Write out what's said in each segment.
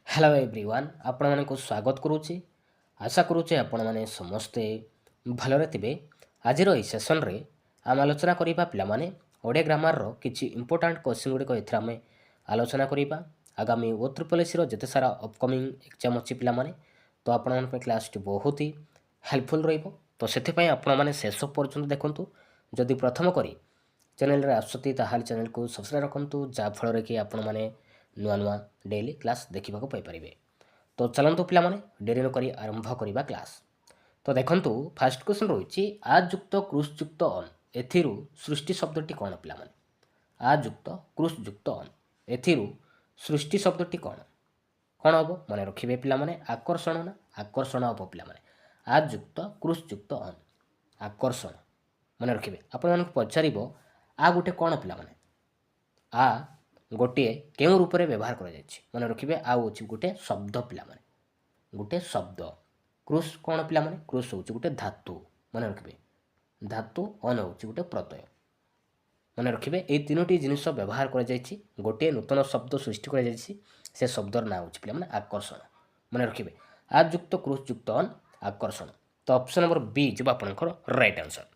Hello everyone आपण माने को स्वागत करूची। आशा करूचे आपण माने समस्ते भलरे थिबे। आजिरो ई सेशन रे आम आलोचना करिबा पिला माने ओडिया ग्रामर रो किछि इंपोर्टेंट क्वेश्चन गुडी को एथरा में आलोचना करिबा। आगामी ओ ट्रिपल एस रो जते सारा अपकमिंग एग्जाम अछि पिला माने तो आपण मन पे क्लास टी बहुत ही हेल्पफुल रहइबो। तो सेथे पय आपण माने शेष पर्यंत देखंतु। जदि प्रथम करी चैनल रे आसुती ताहाल चैनल को सब्सक्राइब रखंतु जा फल रे कि आपण माने नुआ नुआ डेली क्लास देखा पाई पारे। तो चलतु पे डेरी नक आरंभ करवा क्लास। तो देखु फास्ट क्वेश्चन रही आजुक्त क्रुशयुक्त अन एथिरु सृष्टि शब्दटी कौन पिला माने आजुक्त क्रुशयुक्त अन एथिरु सृष्टि शब्दटी कौन कौन हम मन रखिए पिला माने आकर्षण ना आकर्षण हम पिला माने आजुक्त क्रुशयुक्त अन आकर्षण मन रखिए आपण पचार आ गोटे कौन पिला माने आ गोटे केउं रूप में व्यवहार कर मन रखिए आउ गोटे शब्द पिला माने गोटे शब्द क्रुश कौन पिला माने क्रुश हूँ गोटे धातु मन रखिए धातु अन हूँ गोटे प्रत्यय मन रखिए ये तीनोटी जिनिस व्यवहार कर गोटे नूतन शब्द सृष्टि कर शब्दर ना हूँ पिला माने आकर्षण मन रखिए आजुक्त क्रुशयुक्त अन आकर्षण। तो ऑप्शन नंबर बी जो आपंकर राइट आंसर।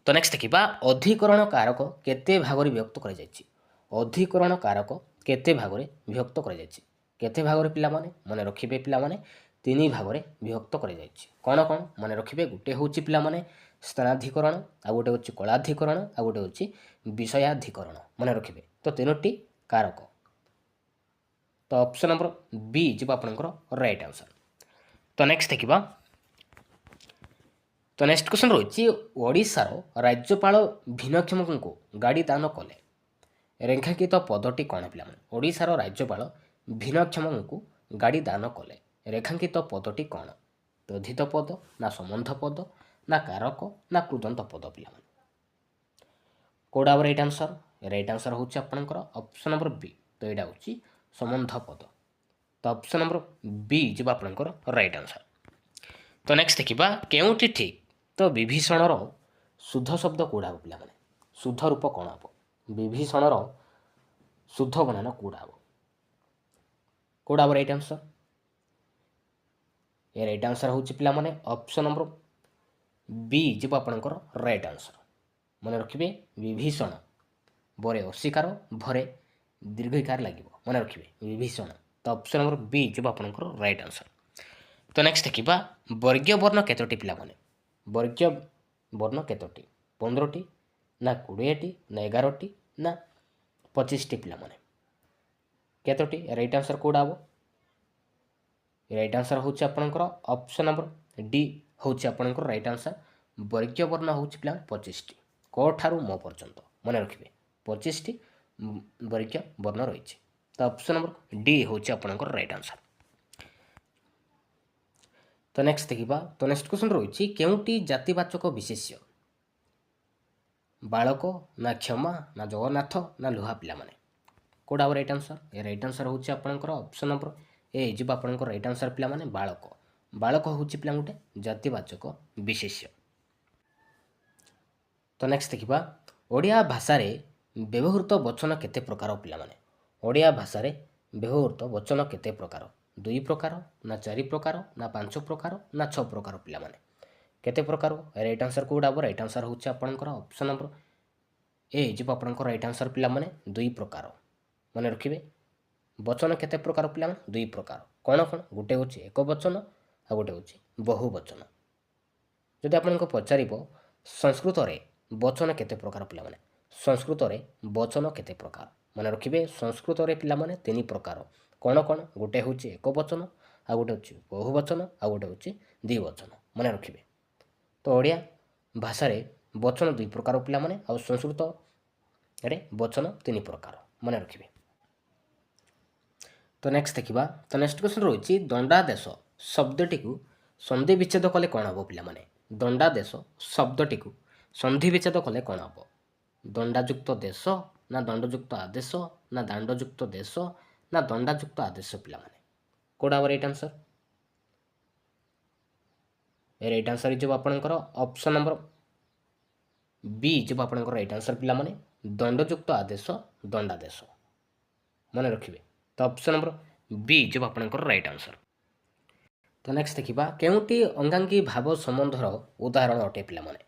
तो नेक्स्ट देखिए अधिकरण कारक केते भाग विभक्त कर अधिकरण कारक केते भाग विभक्त कर केते भाग पिला माने मन रखिए पिला माने तीन भाग विभक्त कर कौन कौन मन रखिए गोटे हूँ पिला माने स्थानाधिकरण आ गोटे हूँ कलाधिकरण आ गोटे हूँ विषयाधिकरण मन रखिए। तो तीनोटी कारक तो ऑप्शन नंबर बी जो आपंकर राइट आंसर। तो नेक्स्ट देखिए तो नेक्स्ट क्वेश्चन रही ओडिशार राज्यपाल भिन्नक्षम को गाड़ी दान कले रेखांकित पदटी कौन पिला ओडिशार राज्यपाल भिन्नक्षम को गाड़ी दान कले रेखांकित पदटी कौन प्रथित पद ना संबंध पद ना कारक ना कृदंत पद पिला कौड़ा राइट आंसर हूँ आपंकर ऑप्शन नंबर बी। तो यहाँ हूँ संबंध पद। तो ऑप्शन नंबर बी जो आपंकर राइट आंसर। तो नेक्स्ट देखिए केउटी ठीक तो विभीषण शुद्ध शब्द कौड़ा पिला शुद्ध रूप कौन हम विभीषण शुद्ध बनान कौड़ा हम कौड़ा हम राइट आंसर। ये राइट आंसर हूँ पिला माने ऑप्शन नंबर बी जो आपंकर राइट आंसर। मन रखिए विभीषण बरे अशिकार भरे दीर्घकार लगे मन रखिए विभीषण। तो ऑप्शन नंबर बी जो आपंकर राइट आंसर। तो नेक्स्ट देखिए वर्गीय वर्ण केतोटी पिला माने वर्गीय वर्ण केतोटी 15टी ना 20टी ना 11टी ना 25टी पिला माने केतोटी राइट आंसर कौड़ा हम राइट आंसर हूँ आपंकर ऑप्शन नंबर डी हूँ आपंकर राइट आंसर। वर्गीय वर्ण हूँ पिला 25टी क ठारू म पर्यंत मन रखिए 25टी वर्गीय वर्ण रही। तो ऑप्शन नंबर डी हूँ आपंकर राइट आंसर। तो नेक्स्ट देखिए तो नेक्स्ट क्वेश्चन रही केउटी जातिवाचक विशेष्य बालक ना क्षमा ना जगन्नाथ ना लुहा पिला माने कौड़ा हम राइट आंसर। ये राइट आंसर हूँ आपंकर ऑप्शन नंबर ए जो आपंकर राइट आंसर पिला माने बालक बालक हूँ पिला गोटे जातिवाचक विशेष्य। तो नेक्स्ट देखिए ओडिया भाषा व्यवहृत वचन केते प्रकार पिला माने ओडिया भाषा व्यवहृत वचन केते प्रकार 2 प्रकार ना 4 प्रकार ना 5 प्रकार ना 6 प्रकार पिला माने केते प्रकार राइट आंसर कौड़ा हम राइट आंसर हूँ आपंकर ऑप्शन नंबर ए जो आपंकर राइट आंसर पिला माने 2 प्रकार मन रखिए वचन केते प्रकार पिला माने 2 प्रकार कौन कौन गोटे हूँ एक वचन आ गोटे हूँ बहुवचन। जदि आपको पचार संस्कृत रे वचन केते प्रकार पिला माने संस्कृत रे वचन केते प्रकार मन रखिए संस्कृत रे पिला माने 3 प्रकार कौन कौन गोटे हूँ एक वचन आ गोटे हूँ बहुवचन आ गोटे हूँ द्विवचन मन रखिए। तो ओडिया भाषा वचन 2 प्रकार पिला माने आ संस्कृत रे वचन 3 प्रकार मन रखिए। तो नेक्स्ट देखिए तो नेक्स्ट क्वेश्चन रही दंडादेश शब्दटी को संधि विच्छेद कले कौन हम पिला माने दंडादेश शब्दटी को संधि विच्छेद कले कौन हम दंडायुक्त देश ना दंडयुक्त आदेश ना दांडयुक्त देश ना दंडायुक्त आदेश पिला माने कौड़ा हम राइट आंसर। राइट आंसर जो आपंकर ऑप्शन नंबर बी जो आपंकर राइट आंसर पिला माने दंडयुक्त आदेश दंडादेश मन रखिए। तो ऑप्शन नंबर बी जो आपणकर राइट आंसर। तो नेक्स्ट देखिबा केउटी अंगांगी भाव संबंधर उदाहरण अटे पिला माने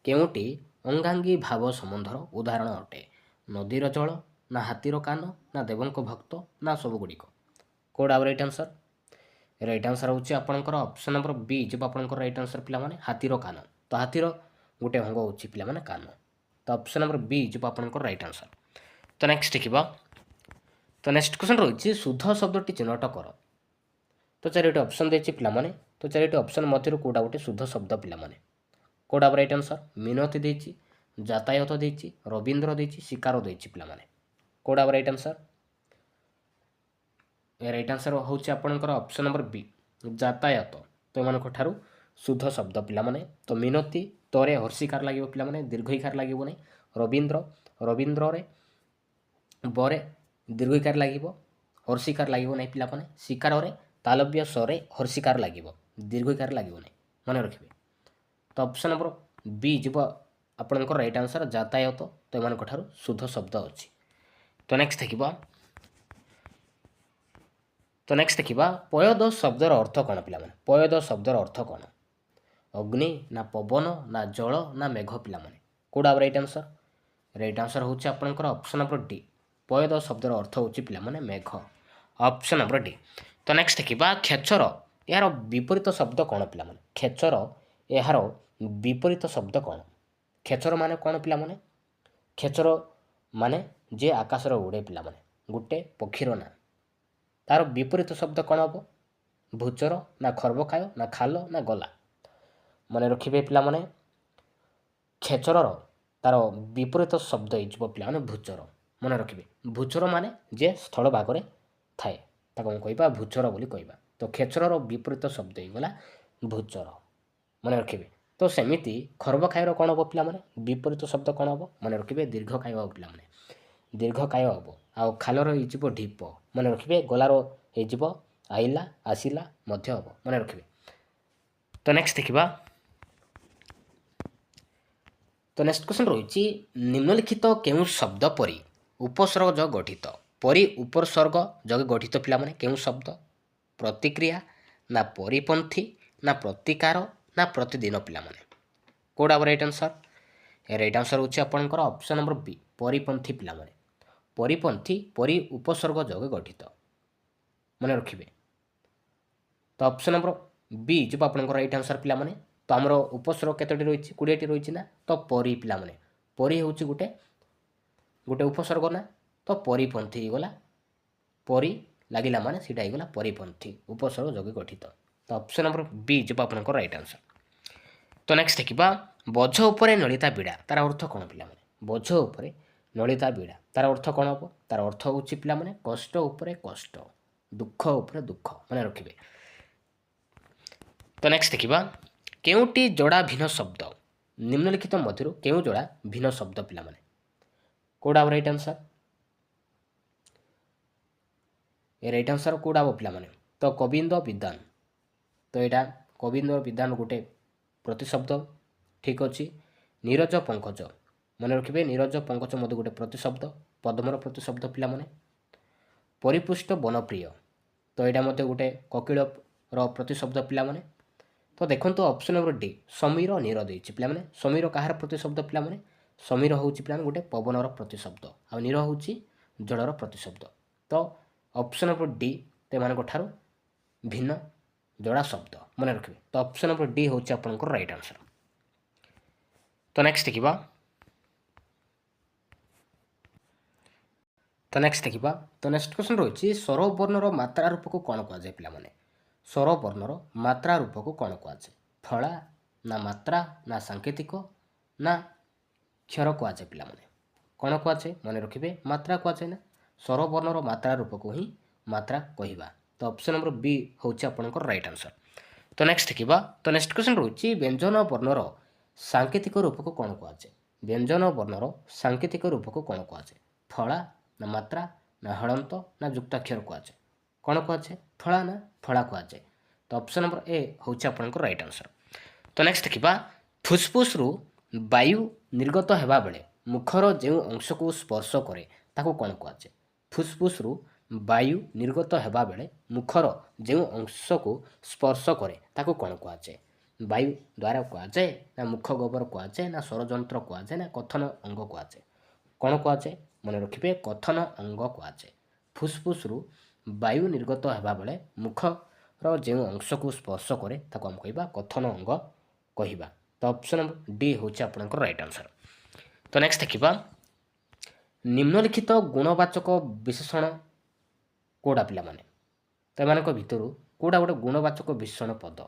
केउटी अंगांगी भाव संबंधर उदाहरण अटे नदीर जल ना हाथीर कान ना देवंक भक्त ना सब गुड़िक कोड आवर राइट आंसर होची आपणकर ऑप्शन नंबर बी जो आपणकर राइट आंसर पिला माने हाथीर कान तो हाथीर गोटे अंग होची पिला माने कान तो ऑप्शन नंबर बी जो आपणकर राइट आंसर। तो नेक्स्ट देखिबा तो नेक्स्ट क्वेश्चन रही शुद्ध शब्दटी चिन्हट कर तो चारोटी ऑप्शन देछि पिला माने तो चारोटी ऑप्शन मध्य कोडा गोटे शुद्ध शब्द पिला माने कोडा राइट आंसर मिनति देछि यातायात देछि रवींद्र देछि शिकार देछि पिला माने कोडा राइट आंसर। राइट आंसर होछि आपनकर ऑप्शन नंबर बी यातायात तो एमानक ठारू शुद्ध शब्द पिला माने तो मिनति तोरे हर्षिकार लागिवो पिला माने दीर्घईकार लागिवो नै रवींद्र रवींद्र रे बरे दीर्घईकार लागिवो हर्षिकार लागिवो नै पिला माने शिकार रे तालव्य सरे हर्षिकार लागिवो दीर्घईकार लागिवो नै मन रखिबे तो ऑप्शन नंबर बी जीव आपनकर राइट आंसर यातायात तो एमानक ठारू शुद्ध शब्द अछि। तो नेक्स्ट देखिबा तो नेक्स्ट देखिबा पयद शब्दर अर्थ कौन पिला माने पयद शब्दर अर्थ कौन अग्नि ना पवन ना जल ना मेघ पिला माने कोडा राइट आंसर होछि आपनकर ऑप्शन नंबर डी पयद शब्दर अर्थ होछि पिला माने मेघ ऑप्शन नंबर डी। तो नेक्स्ट देखिबा खेचर यार विपरीत शब्द कौन पिला माने खेचर यार विपरीत शब्द कौन खेचर माने कौन पिला माने खेचर माने जे आकाश रो उड़े पिला माने गुटे पक्षीर ना तार विपरीत शब्द कौन हम भूचर ना खर्बखाय ना खाल ना गला मन रखिए पिला माने खेचर तार विपरीत शब्द हो पिला माने भूचर मन रखिए भूचर माने जे स्थल भाग थाए ताको कहबा भूचर बोली कहबा तो खेचर विपरीत शब्द गला भूचर मन रखिए। तो सेमिति खर्बखायर कौन हम पिला माने विपरीत शब्द कौन हम मन रखिए दीर्घकाय हम पिला माने दीर्घकाय हम आउ खालर हो ढीप मन रखिए गलार हो आइला आसिला मध्य हम मन रखिए। तो नेक्स्ट देखिबा तो नेक्स्ट क्वेश्चन रही निम्नलिखित केउं शब्द परी उपसर्ग जग गठित परी उपसर्ग जग गठित पिला माने केउं शब्द प्रतिक्रिया ना परिपंथी ना प्रतिकार ना प्रतिदिन पिला माने कोडा राइट आंसर होछि आपनकर ऑप्शन नंबर बी परिपंथी पिला माने परिपंथी परी उपसर्ग जग गठित मन रखिए। तो ऑप्शन नंबर बी जो आपनकर राइट आंसर पिला माने तो आमर उपसर्ग केतोटी रही 20टी रही ना तो परी पिला माने परी होछि गोटे गोटे उपसर्ग ना तो परिपंथी गला परी लागिला माने सीटा गला परिपंथी उपसर्ग जग गठित तो ऑप्शन नंबर बी जो आपनकर राइट आंसर। तो नेक्स्ट देखिबा बोझ उपरे नलिता बिड़ा तार अर्थ कौन पिला माने बोझ उपरे नलिता बिड़ा तार अर्थ कौन हम तार अर्थ होछि पिला माने कष्ट उपरे कष्ट दुख उपरे दुख मन रखिए। तो नेक्स्ट देखिबा केउटी जोड़ा भिन्न शब्द निम्नलिखित मध्य केउं जोड़ा भिन्न शब्द पिला माने कोडा राइट आंसर राइट आंसर कोडा पिला माने तो कविंद विद्वान तो यहाँ कविंद विद्वान गोटे प्रतिशब्द ठीक अच्छे नीरज पंकज मन रखिए नीरज पंकज मध्य गोटे प्रतिशब्द पद्मर प्रतिशब्द पिला माने परिपुष्ट वनप्रिय तो यहाँ मध्य गोटे ककिल प्रतिशब्द पिला माने तो देखो ऑप्शन नंबर डी समीर नीर देछि पिला माने समीर कहार प्रतिशब्द पिला माने समीर होछि पिला गोटे पवनर प्रतिशब्द आ नीर होछि जलर प्रतिशब्द तो ऑप्शन नंबर डी तेमानक ठारू भिन्न जोड़ा शब्द मन रखिए। तो ऑप्शन नंबर डी होछि आपनकर राइट आंसर। तो नेक्स्ट देखिबा तो नेक्स्ट क्वेश्चन रही स्वर वर्णर मात्रा रूप को कौन कहुए पिला माने स्वर वर्णर मात्रा रूप को कौन कहुए फला ना मात्रा ना सांकेतिक ना क्षर कहुए पिला माने कौन कहुए मन रखिए मात्रा कहुए ना स्वर वर्णर मात्रा रूप को ही मात्रा कहवा तो ऑप्शन नंबर बी होछि आपनकर राइट आंसर। तो नेक्स्ट देखिबा तो नेक्स्ट क्वेश्चन रही व्यंजन वर्णर सांकेतिक रूप को कौन कहुए व्यंजन वर्णर सांकेतिक रूप को कौन कहुए फला ना मात्रा ना हलंत ना युक्ताक्षर कहुए कौन कहुए फला ना फला कहुए तो ऑप्शन नंबर ए होछि आपनकर राइट आंसर। तो नेक्स्ट देखिबा फुसफुस रु वायु निर्गत हेबा बेले मुखर जो अंश को स्पर्श करे ताको कौन कहुए फुसफुस रु ବାୟୁ ନିର୍ଗତ ହେବା ବେଳେ ମୁଖର ଯେଉଁ ଅଂଶକୁ ସ୍ପର୍ଶ କରେ ତାକୁ କ'ଣ କୁହାଯାଏ? ବାୟୁ ଦ୍ୱାରା କୁହାଯାଏ ନା ମୁଖ ଗହ୍ୱର କୁହାଯାଏ ନା ସ୍ୱରଯନ୍ତ୍ର କୁହାଯାଏ ନା କଥନ ଅଙ୍ଗ କୁହାଯାଏ? କ'ଣ କୁହାଯାଏ? ମନେ ରଖିବେ, କଥନ ଅଙ୍ଗ କୁହାଯାଏ। ଫୁସ୍ଫୁସ୍ରୁ ବାୟୁ ନିର୍ଗତ ହେବା ବେଳେ ମୁଖର ଯେଉଁ ଅଂଶକୁ ସ୍ପର୍ଶ କରେ ତାକୁ ଆମେ କହିବା କଥନ ଅଙ୍ଗ କହିବା। ତ ଅପସନ୍ ନମ୍ବର ଡି ହେଉଛି ଆପଣଙ୍କର ରାଇଟ୍ ଆନ୍ସର। ତ ନେକ୍ସଟ ଦେଖିବା, ନିମ୍ନଲିଖିତ ଗୁଣବାଚକ ବିଶେଷଣ କେଉଁଟା ପିଲାମାନେ? ତ ଏମାନଙ୍କ ଭିତରୁ କେଉଁଟା ଗୋଟେ ଗୁଣବାଚକ ବିଶେଷଣ ପଦ?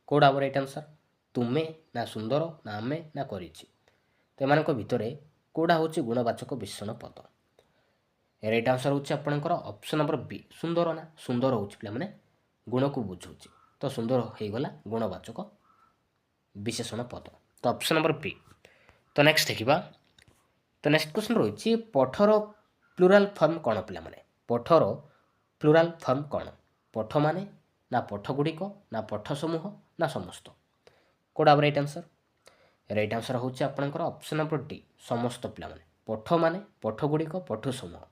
କେଉଁଟା ହେବ ରାଇଟ୍ ଆନ୍ସର? ତୁମେ ନା ସୁନ୍ଦର ନା ଆମେ ନା କରିଛି? ତ ଏମାନଙ୍କ ଭିତରେ କେଉଁଟା ହେଉଛି ଗୁଣବାଚକ ବିଶେଷଣ ପଦ? ରାଇଟ୍ ଆନ୍ସର ହେଉଛି ଆପଣଙ୍କର ଅପସନ୍ ନମ୍ବର ବି, ସୁନ୍ଦର। ନା ସୁନ୍ଦର ହେଉଛି ପିଲାମାନେ ଗୁଣକୁ ବୁଝାଉଛି, ତ ସୁନ୍ଦର ହେଇଗଲା ଗୁଣବାଚକ ବିଶେଷଣ ପଦ। ତ ଅପସନ୍ ନମ୍ବର ବି। ତ ନେକ୍ସଟ ଦେଖିବା, ତ ନେକ୍ସଟ କ୍ୱେଶ୍ଚନ୍ ରହିଛି, ପଠର ପ୍ଲୁରାଲ୍ ଫର୍ମ କ'ଣ ପିଲାମାନେ? ପଠର ପ୍ଲୁରାଲ୍ ଫର୍ମ କ'ଣ? ପଠ ମାନେ ନା ପଠ ଗୁଡ଼ିକ ନା ପଠ ସମୂହ ନା ସମସ୍ତ? କେଉଁଟା ରାଇଟ୍ ଆନ୍ସର? ରାଇଟ୍ ଆନ୍ସର ହେଉଛି ଆପଣଙ୍କର ଅପସନ୍ ନମ୍ବର ଡି, ସମସ୍ତ ପିଲାମାନେ। ପଠ ମାନେ ପଠ ଗୁଡ଼ିକ ପଠ ସମୂହ,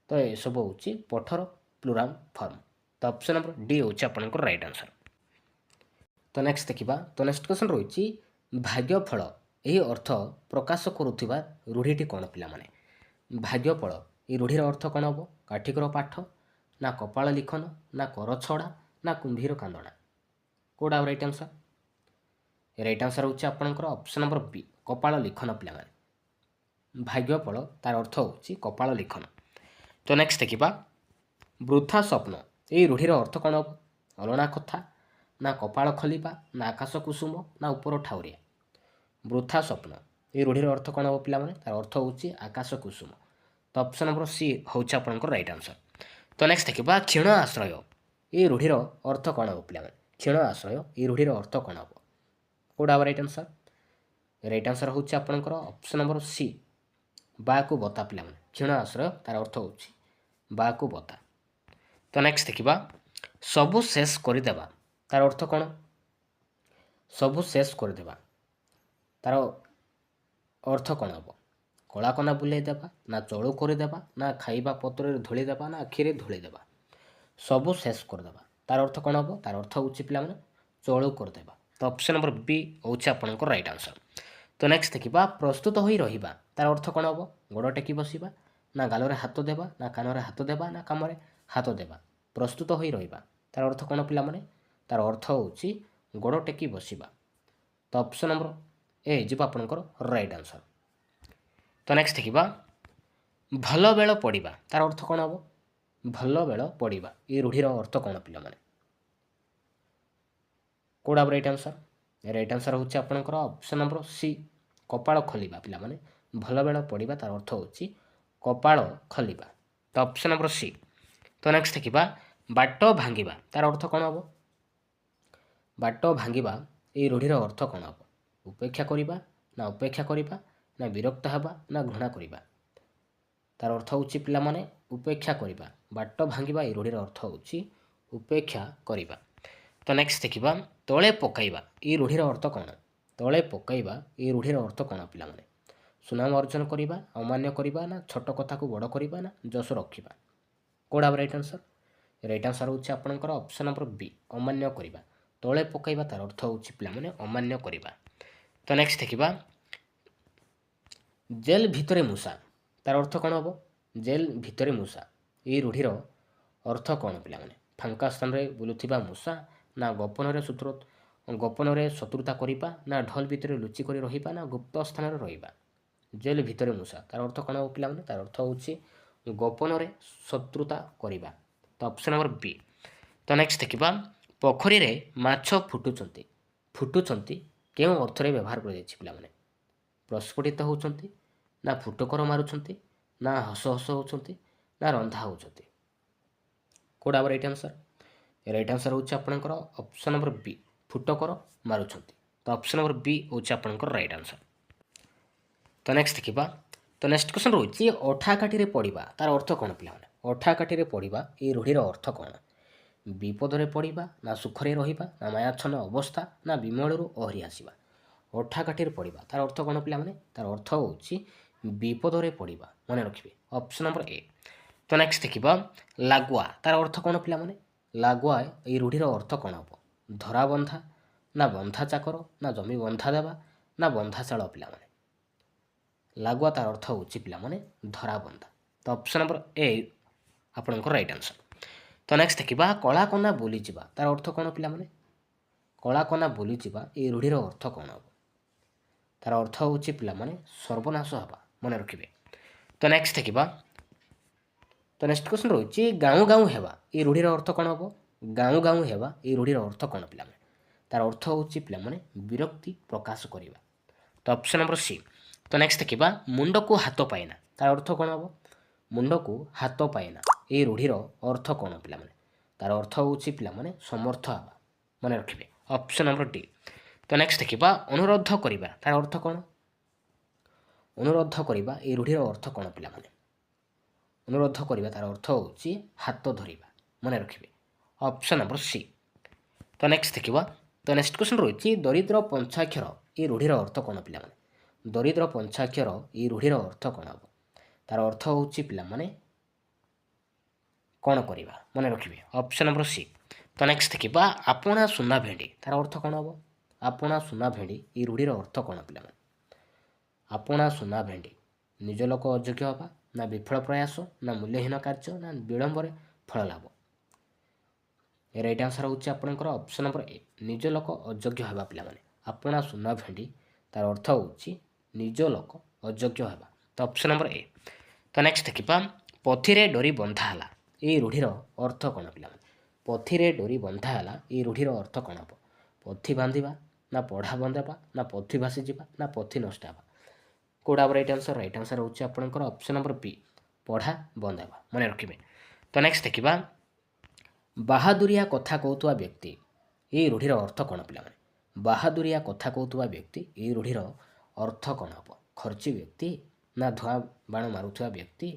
ତ ଏସବୁ ହେଉଛି ପଠର ପ୍ଲୁରାଲ୍ ଫର୍ମ। ତ ଅପସନ୍ ନମ୍ବର ଡି ହେଉଛି ଆପଣଙ୍କର ରାଇଟ୍ ଆନ୍ସର। ତ ନେକ୍ସଟ ଦେଖିବା, ତ ନେକ୍ସଟ କ୍ୱେଶ୍ଚନ୍ ରହିଛି, ଭାଗ୍ୟଫଳ ଏହି ଅର୍ଥ ପ୍ରକାଶ କରୁଥିବା ରୂଢ଼ିଟି କ'ଣ ପିଲାମାନେ? ଭାଗ୍ୟଫଳ এই ରୂଢ଼ିର ଅର୍ଥ କ'ଣ ହେବ? କାଠିକର ପାଠ ନା କପାଳ ଲିଖନ ନା କରଛଡ଼ା ନା କୁମ୍ଭୀର କାନ୍ଦଣା? କେଉଁଟା ରାଇଟ୍ ଆନ୍ସର? ରାଇଟ୍ ଆନ୍ସର ହେଉଛି ଆପଣଙ୍କର ଅପସନ୍ ନମ୍ବର ବି, କପାଳ ଲିଖନ ପିଲାମାନେ। ଭାଗ୍ୟଫଳ ତାର ଅର୍ଥ ହେଉଛି କପାଳ ଲିଖନ। ତ ନେକ୍ସଟ ଦେଖିବା, ବୃଥା ସ୍ୱପ୍ନ ଏହି ରୂଢ଼ିର ଅର୍ଥ କ'ଣ ହେବ? ଅଲଣା କଥା ନା କପାଳ ଖୋଲିବା ନା ଆକାଶ କୁସୁମ ନା ଉପର ଠାଉରିଆ? ବୃଥା ସ୍ୱପ୍ନ ଏହି ରୂଢ଼ିର ଅର୍ଥ କ'ଣ ହେବ ପିଲାମାନେ? ତାର ଅର୍ଥ ହେଉଛି ଆକାଶ କୁସୁମ। ତ ଅପସନ୍ ନମ୍ବର ସି ହେଉଛି ଆପଣଙ୍କର ରାଇଟ୍ ଆନ୍ସର। ତ ନେକ୍ସଟ ଦେଖିବା, କ୍ଷୀଣ ଆଶ୍ରୟ ଏହି ରୂଢ଼ିର ଅର୍ଥ କ'ଣ ହେବ ପିଲାମାନେ? କ୍ଷୀଣ ଆଶ୍ରୟ ଏହି ରୂଢ଼ିର ଅର୍ଥ କ'ଣ ହେବ? କେଉଁଟା ହେବ ରାଇଟ୍ ଆନ୍ସର? ରାଇଟ୍ ଆନ୍ସର ହେଉଛି ଆପଣଙ୍କର ଅପସନ୍ ନମ୍ବର ସି, ବାକୁ ବତା ପିଲାମାନେ। କ୍ଷୀଣ ଆଶ୍ରୟ ତାର ଅର୍ଥ ହେଉଛି ବାକୁ ବତା। ତ ନେକ୍ସଟ ଦେଖିବା, ସବୁ ଶେଷ କରିଦେବା ତାର ଅର୍ଥ କ'ଣ? ସବୁ ଶେଷ କରିଦେବା ତାର ଅର୍ଥ କ'ଣ ହେବ? କଳା କନା ବୁଲେଇ ଦେବା ନା ଚଳୁ କରିଦେବା ନା ଖାଇବା ପତ୍ରରେ ଧୂଳି ଦେବା ନା ଆଖିରେ ଧୂଳି ଦେବା? ସବୁ ଶେଷ କରିଦେବା ତାର ଅର୍ଥ କ'ଣ ହେବ? ତାର ଅର୍ଥ ହେଉଛି ପିଲାମାନେ ଚଳୁ କରିଦେବା। ତ ଅପସନ୍ ନମ୍ବର ବି ହେଉଛି ଆପଣଙ୍କର ରାଇଟ୍ ଆନ୍ସର। ତ ନେକ୍ସଟ ଦେଖିବା, ପ୍ରସ୍ତୁତ ହୋଇ ରହିବା ତାର ଅର୍ଥ କ'ଣ ହେବ? ଗୋଡ଼ ଟେକି ବସିବା ନା ଗାଲରେ ହାତ ଦେବା ନା କାନରେ ହାତ ଦେବା ନା କାମରେ ହାତ ଦେବା? ପ୍ରସ୍ତୁତ ହୋଇ ରହିବା ତାର ଅର୍ଥ କ'ଣ ପିଲାମାନେ? ତାର ଅର୍ଥ ହେଉଛି ଗୋଡ଼ ଟେକି ବସିବା। ତ ଅପସନ୍ ନମ୍ବର ଏ ହେଇଯିବ ଆପଣଙ୍କର ରାଇଟ୍ ଆନ୍ସର। ତ ନେକ୍ସଟ ଦେଖିବା, ଭଲ ବେଳ ପଡ଼ିବା ତାର ଅର୍ଥ କ'ଣ ହେବ? ଭଲ ବେଳ ପଡ଼ିବା ଏ ରୂଢ଼ିର ଅର୍ଥ କ'ଣ ପିଲାମାନେ? କେଉଁଟା ରାଇଟ୍ ଆନ୍ସର? ରାଇଟ୍ ଆନ୍ସର ହେଉଛି ଆପଣଙ୍କର ଅପସନ୍ ନମ୍ବର ସି, କପାଳ ଖୋଲିବା ପିଲାମାନେ। ଭଲ ବେଳ ପଡ଼ିବା ତାର ଅର୍ଥ ହେଉଛି କପାଳ ଖୋଲିବା। ତ ଅପସନ୍ ନମ୍ବର ସି। ତ ନେକ୍ସଟ ଦେଖିବା, ବାଟ ଭାଙ୍ଗିବା ତାର ଅର୍ଥ କ'ଣ ହେବ? ବାଟ ଭାଙ୍ଗିବା এই ରୂଢ଼ିର ଅର୍ଥ କ'ଣ ହେବ? ଉପେକ୍ଷା କରିବା ନା ଅପେକ୍ଷା କରିବା ନା ବିରକ୍ତ ହେବା ନା ଘୃଣା କରିବା? ତାର ଅର୍ଥ ହେଉଛି ପିଲାମାନେ ଉପେକ୍ଷା କରିବା। ବାଟ ଭାଙ୍ଗିବା এই ରୂଢ଼ିର ଅର୍ଥ ହେଉଛି ଉପେକ୍ଷା କରିବା। ତ ନେକ୍ସଟ ଦେଖିବା, ତଳେ ପକାଇବା এই ରୂଢ଼ିର ଅର୍ଥ କ'ଣ? ତଳେ ପକାଇବା এই ରୂଢ଼ିର ଅର୍ଥ କ'ଣ ପିଲାମାନେ? ସୁନାମ ଅର୍ଜନ କରିବା, ଅମାନ୍ୟ କରିବା ନା ଛୋଟ କଥାକୁ ବଡ଼ କରିବା ନା ଯଶ ରଖିବା? କେଉଁଟା ରାଇଟ୍ ଆନ୍ସର? ରାଇଟ୍ ଆନ୍ସର ହେଉଛି ଆପଣଙ୍କର ଅପସନ୍ ନମ୍ବର ବି, ଅମାନ୍ୟ କରିବା। ତଳେ ପକାଇବା ତାର ଅର୍ଥ ହେଉଛି ପିଲାମାନେ ଅମାନ୍ୟ କରିବା। ତ ନେକ୍ସଟ ଦେଖିବା, ଜେଲ୍ ଭିତରେ ମୂଷା ତାର ଅର୍ଥ କ'ଣ ହେବ? ଜେଲ୍ ଭିତରେ ମୂଷା ଏହି ରୂଢ଼ିର ଅର୍ଥ କ'ଣ ପିଲାମାନେ? ଫାଙ୍କା ସ୍ଥାନରେ ବୁଲୁଥିବା ମୂଷା ନା ଗୋପନରେ ଶତ୍ରୁତା କରିବା ନା ଢୋଲ ଭିତରେ ଲୁଚି କରି ରହିବା ନା ଗୁପ୍ତ ସ୍ଥାନରେ ରହିବା? ଜେଲ୍ ଭିତରେ ମୂଷା ତାର ଅର୍ଥ କ'ଣ ହେବ ପିଲାମାନେ? ତାର ଅର୍ଥ ହେଉଛି ଗୋପନରେ ଶତ୍ରୁତା କରିବା। ତ ଅପସନ୍ ନମ୍ବର ବି। ତ ନେକ୍ସଟ ଦେଖିବା, ପୋଖରୀରେ ମାଛ ଫୁଟୁଛନ୍ତି ଫୁଟୁଛନ୍ତି କେଉଁ ଅର୍ଥରେ ବ୍ୟବହାର କରାଯାଇଛି ପିଲାମାନେ? ପ୍ରସ୍ଫୁଟିତ ହେଉଛନ୍ତି ନା ଫୁଟକର ମାରୁଛନ୍ତି ନା ହସ ହସ ହେଉଛନ୍ତି ନା ରନ୍ଧା ହେଉଛନ୍ତି? କେଉଁଟା ରାଇଟ୍ ଆନ୍ସର? ରାଇଟ୍ ଆନ୍ସର ହେଉଛି ଆପଣଙ୍କର ଅପସନ୍ ନମ୍ବର ବି, ଫୁଟକର ମାରୁଛନ୍ତି। ତ ଅପସନ୍ ନମ୍ବର ବି ହେଉଛି ଆପଣଙ୍କର ରାଇଟ୍ ଆନ୍ସର। ତ ନେକ୍ସଟ ଦେଖିବା, ତ ନେକ୍ସଟ କ୍ୱେଶ୍ଚନ୍ ରହୁଛି, ଅଠା କାଠିରେ ପଡ଼ିବା ତାର ଅର୍ଥ କ'ଣ ପିଲାମାନେ? ଅଠା କାଠିରେ ପଡ଼ିବା ଏହି ରୂଢ଼ିର ଅର୍ଥ କ'ଣ? ବିପଦରେ ପଡ଼ିବା ନା ସୁଖରେ ରହିବା ନା ମାୟାଚ୍ଛନ୍ନ ଅବସ୍ଥା ନା ବିମଳରୁ ଓହରି ଆସିବା? ଅଠା କାଠିରେ ପଡ଼ିବା ତାର ଅର୍ଥ କ'ଣ ପିଲାମାନେ? ତାର ଅର୍ଥ ହେଉଛି ବିପଦରେ ପଡ଼ିବା। ମନେ ରଖିବେ ଅପସନ୍ ନମ୍ବର ଏ। ତ ନେକ୍ସଟ ଦେଖିବା ଲାଗୁଆ ତାର ଅର୍ଥ କ'ଣ ପିଲାମାନେ? ଲାଗୁଆ ଏଇ ରୂଢ଼ିର ଅର୍ଥ କ'ଣ ହେବ? ଧରାବନ୍ଧା ନା ବନ୍ଧା ଚାକର ନା ଜମି ବନ୍ଧା ଦେବା ନା ବନ୍ଧାଶାଳ ପିଲାମାନେ? ଲାଗୁଆ ତାର ଅର୍ଥ ହେଉଛି ପିଲାମାନେ ଧରାବନ୍ଧା। ତ ଅପସନ୍ ନମ୍ବର ଏ ଆପଣଙ୍କର ରାଇଟ୍ ଆନ୍ସର। ତ ନେକ୍ସଟ ଦେଖିବା କଳାକନା ବୁଲିଯିବା ତାର ଅର୍ଥ କ'ଣ ପିଲାମାନେ? କଳାକନା ବୁଲିଯିବା ଏଇ ରୂଢ଼ିର ଅର୍ଥ କ'ଣ ହେବ? ତାର ଅର୍ଥ ହେଉଛି ପିଲାମାନେ ସର୍ବନାଶ ହେବା, ମନେ ରଖିବେ। ତ ନେକ୍ସଟ ଦେଖିବା ତ ନେକ୍ସଟ କ୍ୱେଶ୍ଚନ୍ ରହୁଛି ଗାଉଁ ଗାଉଁ ହେବା ଏଇ ରୂଢ଼ିର ଅର୍ଥ କ'ଣ ହେବ? ଗାଉଁ ଗାଉଁ ହେବା ଏଇ ରୂଢ଼ିର ଅର୍ଥ କ'ଣ ପିଲାମାନେ? ତାର ଅର୍ଥ ହେଉଛି ପିଲାମାନେ ବିରକ୍ତି ପ୍ରକାଶ କରିବା। ତ ଅପସନ୍ ନମ୍ବର ସି। ତ ନେକ୍ସଟ ଦେଖିବା ମୁଣ୍ଡକୁ ହାତ ପାଏନା ତାର ଅର୍ଥ କ'ଣ ହେବ? ମୁଣ୍ଡକୁ ହାତ ପାଏନା ଏଇ ରୂଢ଼ିର ଅର୍ଥ କ'ଣ ପିଲାମାନେ? ତାର ଅର୍ଥ ହେଉଛି ପିଲାମାନେ ସମର୍ଥ ହେବା, ମନେ ରଖିବେ। Option number D. ତ ନେକ୍ସଟ ଦେଖିବା ଅନୁରୋଧ କରିବା ତାର ଅର୍ଥ କ'ଣ? ଅନୁରୋଧ କରିବା ଏଇ ରୂଢ଼ିର ଅର୍ଥ କ'ଣ ପିଲାମାନେ? ଅନୁରୋଧ କରିବା ତାର ଅର୍ଥ ହେଉଛି ହାତ ଧରିବା, ମନେ ରଖିବେ। Option number C. ତ ନେକ୍ସଟ ଦେଖିବା ତ ନେକ୍ସଟ କ୍ୱେଶ୍ଚନ୍ ରହିଛି ଦରିଦ୍ର ପଞ୍ଚାକ୍ଷର ଏଇ ରୂଢ଼ିର ଅର୍ଥ କ'ଣ ପିଲାମାନେ? ଦରିଦ୍ର ପଞ୍ଚାକ୍ଷର ଏଇ ରୂଢ଼ିର ଅର୍ଥ କ'ଣ ହେବ? ତାର ଅର୍ଥ ହେଉଛି ପିଲାମାନେ କ'ଣ କରିବା, ମନେ ରଖିବେ। Option number C. ତ ନେକ୍ସଟ ଦେଖିବା ଆପଣା ସୁନା ଭେଣ୍ଡି ତାର ଅର୍ଥ କ'ଣ ହେବ? ଆପଣା ସୁନା ଭେଣ୍ଡି ଏଇ ରୂଢ଼ିର ଅର୍ଥ କ'ଣ ପିଲାମାନେ? ଆପଣା ସୁନା ଭେଣ୍ଡି ନିଜ ଲୋକ ଅଯୋଗ୍ୟ ହେବା ନା ବିଫଳ ପ୍ରୟାସ ନା ମୂଲ୍ୟହୀନ କାର୍ଯ୍ୟ ନା ବିଳମ୍ବରେ ଫଳ ଲାଭ? ରାଇଟ୍ ଆନ୍ସର ହେଉଛି ଆପଣଙ୍କର ଅପସନ୍ ନମ୍ବର ଏ ନିଜ ଲୋକ ଅଯୋଗ୍ୟ ହେବା ପିଲାମାନେ। ଆପଣା ସୁନା ଭେଣ୍ଡି ତାର ଅର୍ଥ ହେଉଛି ନିଜ ଲୋକ ଅଯୋଗ୍ୟ ହେବା। ତ ଅପସନ୍ ନମ୍ବର ଏ। ତ ନେକ୍ସଟ ଦେଖିବା ପଥିରେ ଡୋରି ବନ୍ଧା ହେଲା ଏଇ ରୂଢ଼ିର ଅର୍ଥ କ'ଣ ପିଲାମାନେ? ପଥିରେ ଡୋରି ବନ୍ଧା ହେଲା ଏଇ ରୂଢ଼ିର ଅର୍ଥ କ'ଣ ହେବ? ପଥି ବାନ୍ଧିବା ନା ପଢ଼ା ବନ୍ଧାଇବା ନା ପଥି ଭାସିଯିବା ନା ପଥି ନଷ୍ଟ ହେବା? କେଉଁଟା ରାଇଟ୍ ଆନ୍ସର? ରାଇଟ୍ ଆନ୍ସର ହେଉଛି ଆପଣଙ୍କର ଅପସନ୍ ନମ୍ବର ବି ପଢ଼ା ବନ୍ଧାଇବା, ମନେ ରଖିବେ। ତ ନେକ୍ସଟ ଦେଖିବା ବାହାଦୁରିଆ କଥା କହୁଥିବା ବ୍ୟକ୍ତି ଏଇ ରୂଢ଼ିର ଅର୍ଥ କ'ଣ ପିଲାମାନେ? ବାହାଦୁରିଆ କଥା କହୁଥିବା ବ୍ୟକ୍ତି ଏଇ ରୂଢ଼ିର ଅର୍ଥ କ'ଣ ହେବ? ଖର୍ଚ୍ଚୀ ବ୍ୟକ୍ତି ନା ଧୂଆଁ ବାଣ ମାରୁଥିବା ବ୍ୟକ୍ତି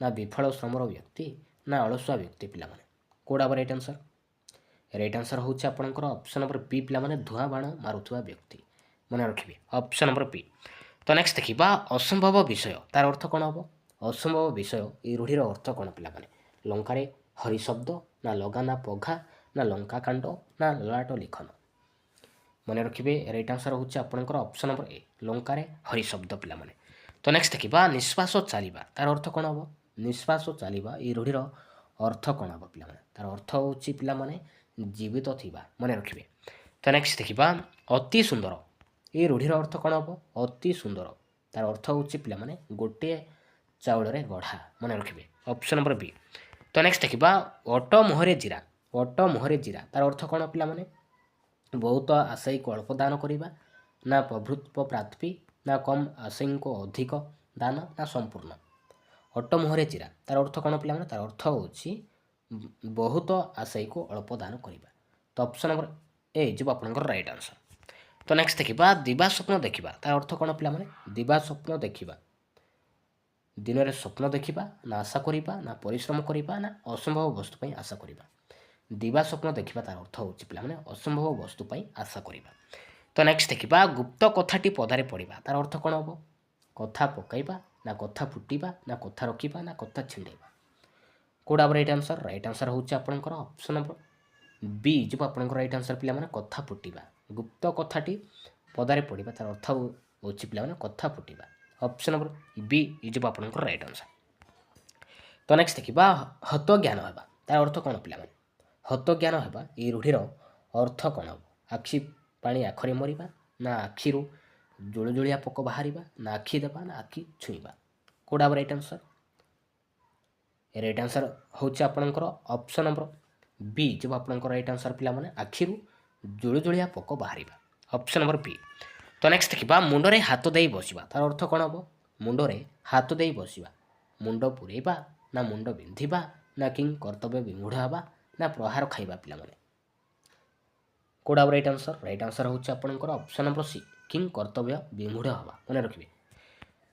ନା ବିଫଳ ଶ୍ରମର ବ୍ୟକ୍ତି ନା ଅଳସୁଆ ବ୍ୟକ୍ତି ପିଲାମାନେ? କେଉଁଟା ରାଇଟ୍ ଆନ୍ସର? ରାଇଟ୍ ଆନ୍ସର ହେଉଛି ଆପଣଙ୍କର ଅପସନ୍ ନମ୍ବର ବି ପିଲାମାନେ ଧୂଆଁ ବାଣ ମାରୁଥିବା ବ୍ୟକ୍ତି, ମନେ ରଖିବେ। ଅପସନ୍ ନମ୍ବର ବି। ତ ନେକ୍ସଟ ଦେଖିବା ଅସମ୍ଭବ ବିଷୟ ତାର ଅର୍ଥ କ'ଣ ହେବ? ଅସମ୍ଭବ ବିଷୟ ଏଇ ରୂଢ଼ିର ଅର୍ଥ କ'ଣ ପିଲାମାନେ? ଲଙ୍କାରେ ହରି ଶବ୍ଦ ନା ଲଗା ନା ପଘା ନା ଲଙ୍କା କାଣ୍ଡ ନା ଲଳାଟ ଲିଖନ? ମନେ ରଖିବେ ରାଇଟ୍ ଆନ୍ସର ହେଉଛି ଆପଣଙ୍କର ଅପସନ୍ ନମ୍ବର ଏ ଲଙ୍କାରେ ହରି ଶବ୍ଦ ପିଲାମାନେ। ତ ନେକ୍ସଟ ଦେଖିବା ନିଶ୍ୱାସ ଚାଲିବା ତାର ଅର୍ଥ କ'ଣ ହେବ? ନିଶ୍ୱାସ ଚାଲିବା ଏଇ ରୂଢ଼ିର ଅର୍ଥ କ'ଣ ହେବ ପିଲାମାନେ? ତାର ଅର୍ଥ ହେଉଛି ପିଲାମାନେ ଜୀବିତ ଥିବା, ମନେ ରଖିବେ। ତ ନେକ୍ସଟ ଦେଖିବା ଅତି ସୁନ୍ଦର ଏଇ ରୂଢ଼ିର ଅର୍ଥ କ'ଣ ହେବ? ଅତି ସୁନ୍ଦର ତାର ଅର୍ଥ ହେଉଛି ପିଲାମାନେ ଗୋଟିଏ ଚାଉଳରେ ଗଢ଼ା, ମନେ ରଖିବେ। ଅପସନ୍ ନମ୍ବର ବି। ତ ନେକ୍ସଟ ଦେଖିବା ଅଟ ମୁହଁରେ ଜିରା ଅଟ ମୁହଁରେ ଜିରା ତାର ଅର୍ଥ କ'ଣ ପିଲାମାନେ? ବହୁତ ଆଶାୟୀକୁ ଅଳ୍ପ ଦାନ କରିବା ନା ପ୍ରଭୃତ୍ୱ ପ୍ରାପ୍ତି ନା କମ୍ ଆଶାୟୀଙ୍କୁ ଅଧିକ ଦାନ ନା ସମ୍ପୂର୍ଣ୍ଣ? ଅଟ ମୁହଁରେ ଜିରା ତାର ଅର୍ଥ କ'ଣ ପିଲାମାନେ? ତାର ଅର୍ଥ ହେଉଛି ବହୁତ ଆଶାୟୀକୁ ଅଳ୍ପ ଦାନ କରିବା। ତ ଅପସନ୍ ନମ୍ବର ଏ ଯିବ ଆପଣଙ୍କର ରାଇଟ୍ ଆନ୍ସର। ତ ନେକ୍ସଟ ଦେଖିବା ଦିବା ସ୍ୱପ୍ନ ଦେଖିବା ତାର ଅର୍ଥ କ'ଣ ପିଲାମାନେ? ଦିବା ସ୍ୱପ୍ନ ଦେଖିବା ଦିନରେ ସ୍ୱପ୍ନ ଦେଖିବା ନା ଆଶା କରିବା ନା ପରିଶ୍ରମ କରିବା ନା ଅସମ୍ଭବ ବସ୍ତୁ ପାଇଁ ଆଶା କରିବା? ଦିବା ସ୍ୱପ୍ନ ଦେଖିବା ତାର ଅର୍ଥ ହେଉଛି ପିଲାମାନେ ଅସମ୍ଭବ ବସ୍ତୁ ପାଇଁ ଆଶା କରିବା। ତ ନେକ୍ସଟ ଦେଖିବା ଗୁପ୍ତ କଥାଟି ପଦାରେ ପଡ଼ିବା ତାର ଅର୍ଥ କ'ଣ ହେବ? କଥା ପକାଇବା ନା କଥା ଫୁଟିବା ନା କଥା ରଖିବା ନା କଥା ଛିଣ୍ଡାଇବା? କେଉଁଟା ରାଇଟ୍ ଆନ୍ସର? ରାଇଟ୍ ଆନ୍ସର ହେଉଛି ଆପଣଙ୍କର ଅପସନ୍ ନମ୍ବର ବି ଯିବ ଆପଣଙ୍କର ରାଇଟ୍ ଆନ୍ସର ପିଲାମାନେ କଥା ଫୁଟିବା ଗୁପ୍ତ କଥାଟି ପଦାରେ ପଡ଼ିବା ତାର ଅର୍ଥ ହେଉଛି ପିଲାମାନେ କଥା ଫୁଟିବା। ଅପସନ୍ ନମ୍ବର ବି ଯିବ ଆପଣଙ୍କର ରାଇଟ୍ ଆନ୍ସର। ତ ନେକ୍ସଟ ଦେଖିବା ହତ ଜ୍ଞାନ ହେବା ତାର ଅର୍ଥ କ'ଣ ପିଲାମାନେ? ହତ ଜ୍ଞାନ ହେବା ଏଇ ରୂଢ଼ିର ଅର୍ଥ କ'ଣ ହେବ? ଆଖି ପାଣି ଆଖରେ ମରିବା ନା ଆଖିରୁ ଜୁଳୁଜୁଳିଆ ପୋକ ବାହାରିବା ନା ଆଖି ଦେବା ନା ଆଖି ଛୁଇଁବା? କେଉଁଟା ରାଇଟ୍ ଆନ୍ସର? ରାଇଟ୍ ଆନ୍ସର ହେଉଛି ଆପଣଙ୍କର ଅପସନ୍ ନମ୍ବର ବି ଯିବ ଆପଣଙ୍କର ରାଇଟ୍ ଆନ୍ସର ପିଲାମାନେ ଆଖିରୁ ଜୁଳୁଜୁଳିଆ ପୋକ ବାହାରିବା। ଅପସନ୍ ନମ୍ବର ବି। ତ ନେକ୍ସଟ ଦେଖିବା ମୁଣ୍ଡରେ ହାତ ଦେଇ ବସିବା ତାର ଅର୍ଥ କ'ଣ ହେବ? ମୁଣ୍ଡରେ ହାତ ଦେଇ ବସିବା ମୁଣ୍ଡ ପୁରେଇବା ନା ମୁଣ୍ଡ ବିନ୍ଧିବା ନା କିଂ କର୍ତ୍ତବ୍ୟ ବିମୂଢ଼ ହେବା ନା ପ୍ରହାର ଖାଇବା ପିଲାମାନେ? କେଉଁଟା ରାଇଟ୍ ଆନ୍ସର? ରାଇଟ୍ ଆନ୍ସର ହେଉଛି ଆପଣଙ୍କର ଅପସନ୍ ନମ୍ବର ସି କିଂ କର୍ତ୍ତବ୍ୟ ବିମୂଢ଼ ହେବା, ମନେ ରଖିବେ।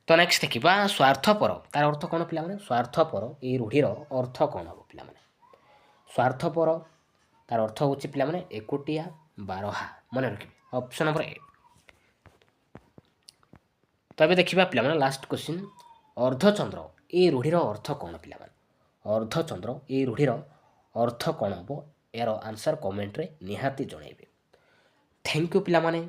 ତ ନେକ୍ସଟ ଦେଖିବା ସ୍ୱାର୍ଥପର ତାର ଅର୍ଥ କ'ଣ ପିଲାମାନେ? ସ୍ୱାର୍ଥପର ଏଇ ରୂଢ଼ିର ଅର୍ଥ କ'ଣ ହେବ ପିଲାମାନେ? ସ୍ୱାର୍ଥପର ତାର ଅର୍ଥ ହେଉଛି ପିଲାମାନେ ଏକୁଟିଆ ବାରହା, ମନେ ରଖିବେ। Option number A. ତ ଏବେ ଦେଖିବା ପିଲାମାନେ ଲାଷ୍ଟ କ୍ୱେଶ୍ଚିନ୍ ଅର୍ଦ୍ଧଚନ୍ଦ୍ର ଏଇ ରୂଢ଼ିର ଅର୍ଥ କ'ଣ ପିଲାମାନେ? ଅର୍ଦ୍ଧଚନ୍ଦ୍ର ଏହି ରୂଢ଼ିର ଅର୍ଥ କ'ଣ ହେବ ଏହାର ଆନ୍ସର୍ କମେଣ୍ଟରେ ନିହାତି ଜଣାଇବେ। ଥ୍ୟାଙ୍କ ୟୁ ପିଲାମାନେ।